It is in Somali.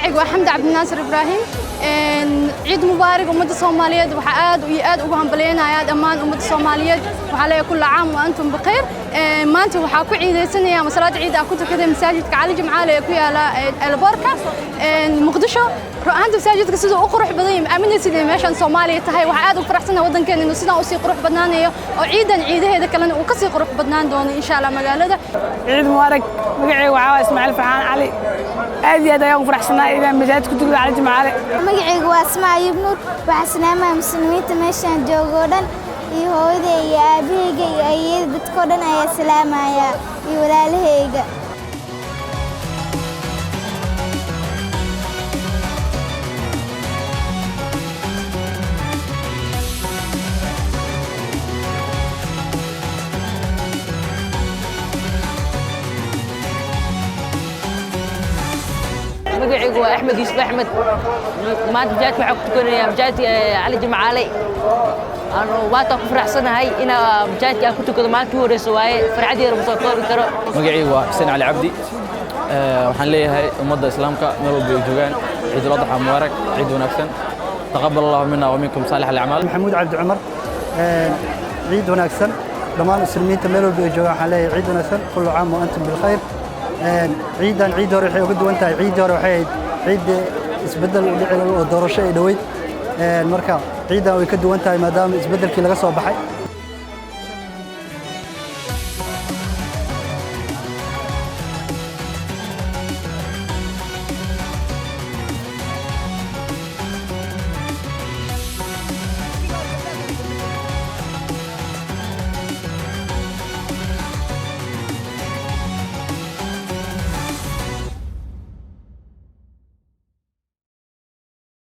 magacaygu waa Xamdi Cabdinaasir Ibraahim ciid mubaarak ummadda Soomaaliyeed waxa aad ugu hambalyeynaya dhammaan ummadda Soomaaliyeed waxa leeyahay kullu caam wa antum bikhair maanta waxa ku ciideysanaya masalaad ciid ah ku tukaday masaajidka Cali Jimcaale ee ku yaala Elborka Muqdisho ru'aanta masaajidka sidoo u qurux badan yahay aaminay sidii meeshan Soomaaliya tahay waxa aad u faraxsanahay wadankeena inuu sidaan u sii qurux badnaanayo oo ciidaheeda kalena uu ka sii qurux badnaan doono insha Allah magaalada ciid mubaarak magacaygu waa Ismaaciil Farxaan Cali aad iyo aad ayaan u faraxsanahay inaan masaajid ku tukado Cali Jimcaale magacaygu waa Asmaa Ayub Nuur waxaan salaamayaa muslimiinta meeshan joogo dhan iyo hooyaday iyo aabahayga iyo ayeeyada dadka dhan ayaa salaamaya iyo walaalahayga magacaygu waa Axmed Yuusuf Axmed maanta masaajidka waxaan ku tukanayaa masaajidka Cali Jimcaale waata ku faraxsanahay in masaajidka aan ku tukado maalintii ugu horreysay waaye farxadeeda ma soo koobi karo magacaygu waa Xuseen Cali Cabdi waxaan leeyahay ummadda islaamka meel walba ay joogaan ciid al-adha mubaarak ciid wanaagsan taqabbal Allahu minna wa minkum saalih al-a'maal Maxamuud Cabdi Cumar ciid wanaagsan dhammaan muslimiinta meel walba ay joogaan waxaan leeyahay ciid wanaagsan kullu caam wa antum bil khayr ciidan ciid hore waxay uga duwan tahay ciid hore waxay ciid isbedel u dhicay oo doorasho ay dhaweyd marka ciidan way ka duwan tahay maadaama isbedelkii laga soo baxay